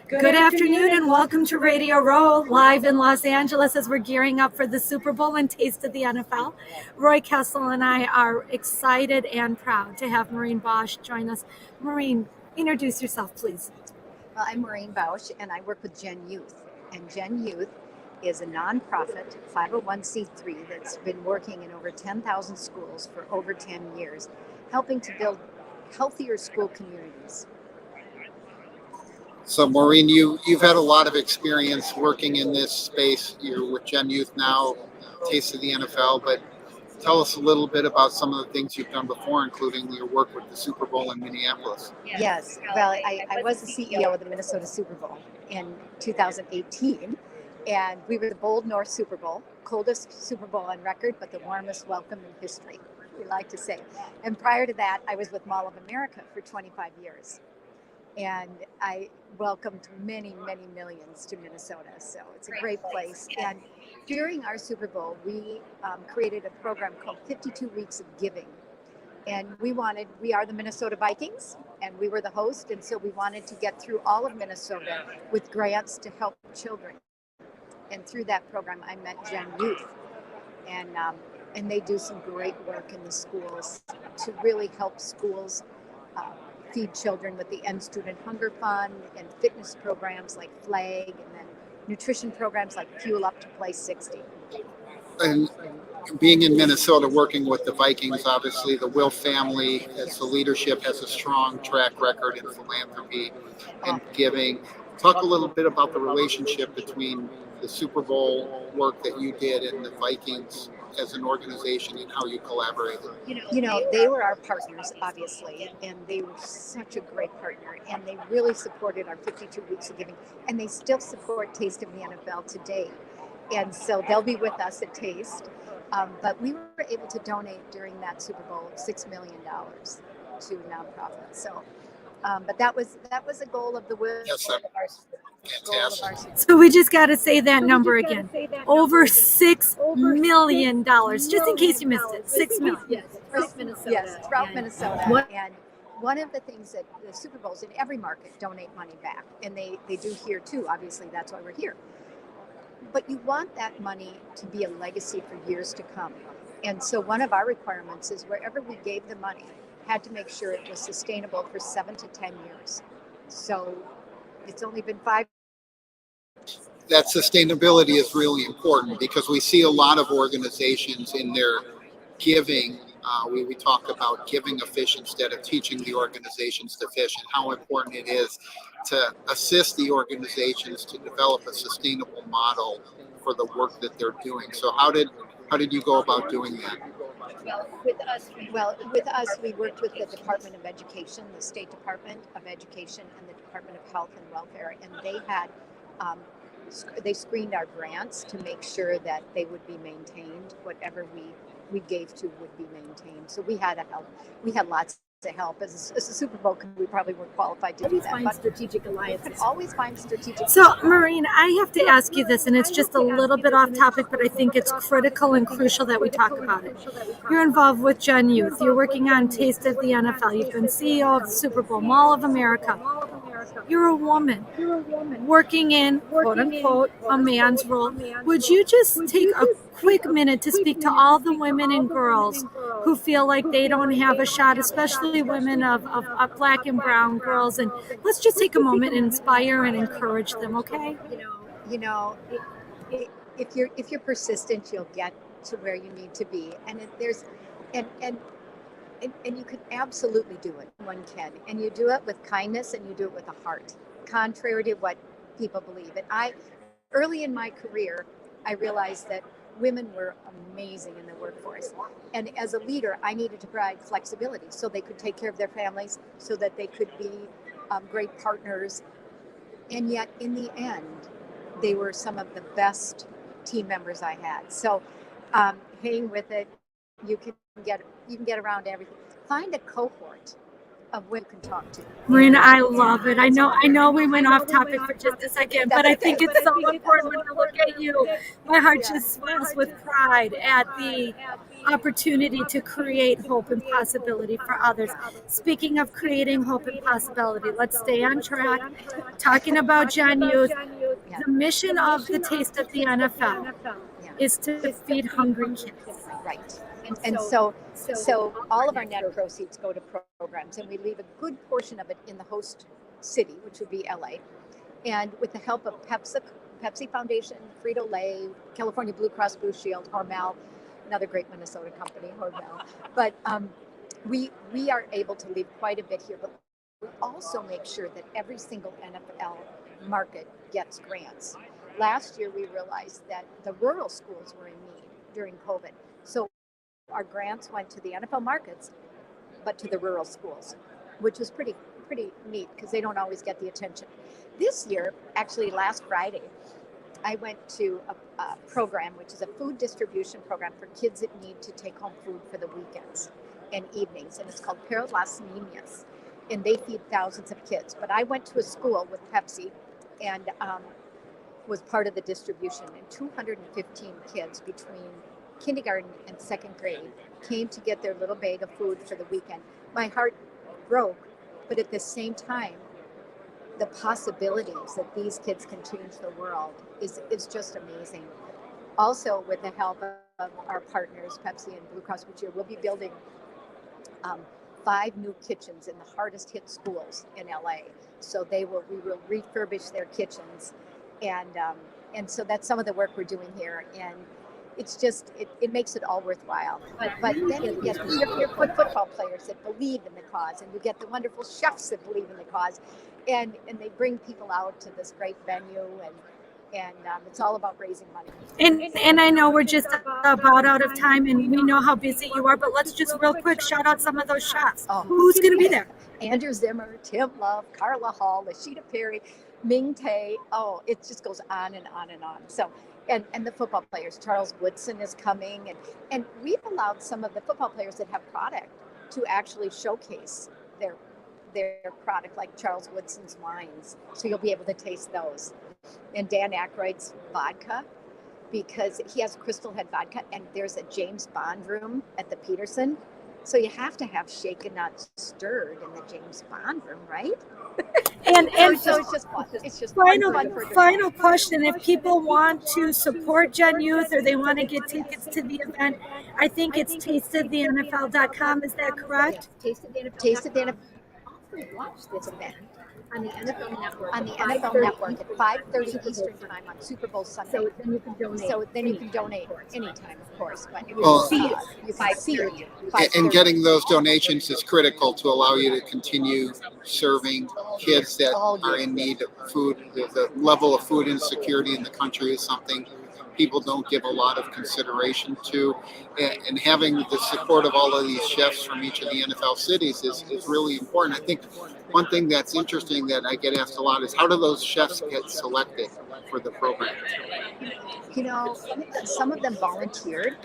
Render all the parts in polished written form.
Good afternoon and welcome to Radio Row, live in Los Angeles as we're gearing up for the Super Bowl and Taste of the NFL. Roy Kessel and I are excited and proud to have Maureen Bosch join us. Maureen, introduce yourself, please. Well, I'm Maureen Bosch, and I work with GENYOUth. And GENYOUth is a nonprofit 501c3 that's been working in over 10,000 schools for over 10 years, helping to build healthier school communities. So Maureen, you've had a lot of experience working in this space. You're with GENYOUth now, Taste of the NFL, but tell us a little bit about some of the things you've done before, including your work with the Super Bowl in Minneapolis. Yes, well, I was the CEO of the Minnesota Super Bowl in 2018, and we were the Bold North Super Bowl, coldest Super Bowl on record, but the warmest welcome in history, we like to say. And prior to that, I was with Mall of America for 25 years. And I welcomed many, many millions to Minnesota. So it's a great place. And during our Super Bowl, we created a program called 52 Weeks of Giving. And we are the Minnesota Vikings, and we were the host. And so we wanted to get through all of Minnesota with grants to help children. And through that program, I met GENYOUth. And they do some great work in the schools to really help schools feed children with the End Student Hunger Fund and fitness programs like FLAG, and then nutrition programs like Fuel Up to Play 60. And being in Minnesota, working with the Vikings, obviously the Will family as the leadership has a strong track record in philanthropy and giving. Talk a little bit about the relationship between the Super Bowl work that you did and the Vikings as an organization and how you collaborated. You know, they were our partners, obviously, and they were such a great partner, and they really supported our 52 Weeks of Giving, and they still support Taste of the NFL today. And so they'll be with us at Taste. But we were able to donate during that Super Bowl $6 million to nonprofits. So, but that was a goal of the Will. Yes, sir. Fantastic. So we just got to say that number again. Over $6 million, just in case you missed it. $6 million. Yes, throughout Minnesota. And one of the things that the Super Bowls in every market donate money back, and they do here too. Obviously, that's why we're here. But you want that money to be a legacy for years to come. And so one of our requirements is wherever we gave the money, had to make sure it was sustainable for 7 to 10 years. So it's only been 5. That sustainability is really important because we see a lot of organizations in their giving. We talk about giving a fish instead of teaching the organizations to fish, and how important it is to assist the organizations to develop a sustainable model for the work that they're doing. So how did you go about doing that? Well, with us, we worked with the Department of Education, the State Department of Education, and the Department of Health and Welfare, and they screened our grants to make sure that they would be maintained. Whatever we gave to would be maintained. So we had help. We had lots of help. As a Super Bowl, we probably weren't qualified to do that. Find strategic alliances. You could always find strategic. So, Maureen, I have to ask you this, and it's just a little bit off topic, but I think it's critical and crucial that we talk about it. You're involved with GENYOUth. You're working on Taste of the NFL. You've been CEO of the Super Bowl, Mall of America. You're a woman working in, quote unquote, a man's role. Would you just take a quick minute to speak to all the women and girls who feel like they don't have a shot, especially women of black and brown girls? And let's just take a moment and inspire and encourage them, okay? You know, if you're persistent, you'll get to where you need to be. And and you can absolutely do it. One can. And you do it with kindness, and you do it with a heart, contrary to what people believe. And early in my career, I realized that women were amazing in the workforce. And as a leader, I needed to provide flexibility so they could take care of their families, so that they could be great partners. And yet, in the end, they were some of the best team members I had. So hang with it. You can get around everything. Find a cohort of women you can talk to. Marina, I love it. I know we went off topic for just a second, but I think it's so important when I look at you. My heart just swells with pride at the opportunity to create hope and possibility for others. Speaking of creating hope and possibility, let's stay on track. Talking about Gen Youth, the mission of the Taste of the NFL is to feed hungry kids. Right. And so all of our net proceeds go to programs, and we leave a good portion of it in the host city, which would be LA. And with the help of Pepsi Foundation, Frito-Lay, California Blue Cross Blue Shield, Hormel, another great Minnesota company, Hormel. But we are able to leave quite a bit here, but we also make sure that every single NFL market gets grants. Last year, we realized that the rural schools were in need during COVID. So our grants went to the NFL markets, but to the rural schools, which was pretty neat because they don't always get the attention. This year, actually last Friday, I went to a program, which is a food distribution program for kids that need to take home food for the weekends and evenings. And it's called Para las Niñas. And they feed thousands of kids. But I went to a school with Pepsi and was part of the distribution. And 215 kids between kindergarten and second grade came to get their little bag of food for the weekend. My heart broke, but at the same time, the possibilities that these kids can change the world is just amazing. Also, with the help of our partners, Pepsi and Blue Cross Blue Shield, we'll be building 5 new kitchens in the hardest hit schools in LA. So we will refurbish their kitchens, and so that's some of the work we're doing here. And it's just it makes it all worthwhile. But then you get your football players that believe in the cause, and you get the wonderful chefs that believe in the cause, and they bring people out to this great venue, and it's all about raising money. And I know we're just about out of time, and we know how busy you are, but let's just real quick shout out some of those chefs. Who's going to be there? Andrew Zimmer, Tim Love, Carla Hall, Lashita Perry, Ming Tae. Oh, it just goes on and on and on. So, and the football players, Charles Woodson is coming, and we've allowed some of the football players that have product to actually showcase their product, like Charles Woodson's wines. So you'll be able to taste those. And Dan Aykroyd's vodka, because he has Crystal Head vodka, and there's a James Bond room at the Peterson. So you have to have shaken, not stirred in the James Bond room, right? And so it's just fun. It's just final question. If people want to support Gen Youth or they want to get tickets to the event, I think it's tasteofthenfl.com. Is that correct? Taste of the NFL. Watch this event on the NFL Network at 5:30 Eastern Time on Super Bowl Sunday. So then you can donate anytime, of course. But you can see it. And getting those donations is critical to allow you to continue serving kids that are in need of food. The level of food insecurity in the country is something people don't give a lot of consideration to, and having the support of all of these chefs from each of the NFL cities is really important. I think one thing that's interesting that I get asked a lot is, how do those chefs get selected for the program? You know, some of them volunteered,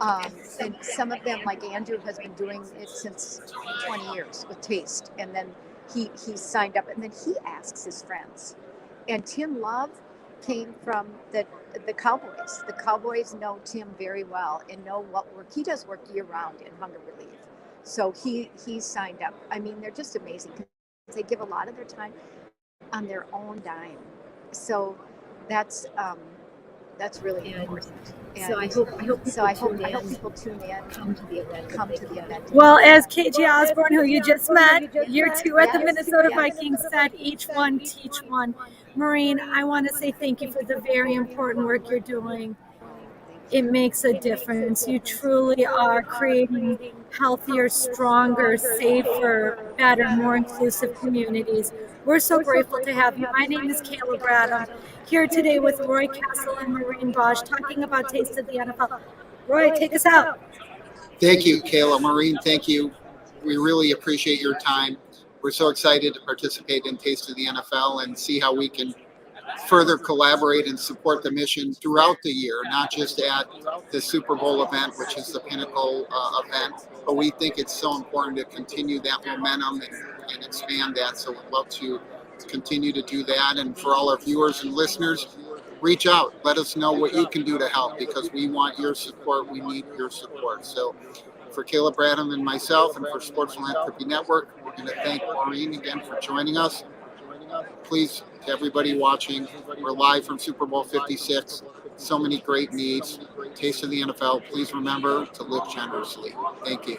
and some of them, like Andrew, has been doing it since 20 years with Taste, and then he signed up, and then he asks his friends. And Tim Love came from the Cowboys. The Cowboys know Tim very well and know what work. He does work year round in hunger relief. So he signed up. I mean, they're just amazing. They give a lot of their time on their own dime. So that's really important. And so I hope people tune in, come to the event. Well, as KJ Osborne, who you just met, you're two at the Minnesota Vikings, said, each one teach one. Maureen, I want to say thank you for the very important work you're doing. It makes a difference. You truly are creating healthier, stronger, safer, better, more inclusive communities. We're so grateful to have you. My name is Kayla Bradham, here today with Roy Castle and Maureen Bosch, talking about Taste of the NFL. Roy, take us out. Thank you, Kayla. Maureen, thank you. We really appreciate your time. We're so excited to participate in Taste of the NFL and see how we can further collaborate and support the mission throughout the year, not just at the Super Bowl event, which is the pinnacle event, but we think it's so important to continue that momentum and expand that. So we'd love to continue to do that. And for all our viewers and listeners, reach out. Let us know what you can do to help, because we want your support. We need your support. So for Caleb Bradham and myself, and for Sports Philanthropy Network, we're going to thank Maureen again for joining us. Please, to everybody watching, we're live from Super Bowl 56. So many great needs. Taste of the NFL. Please remember to live generously. Thank you.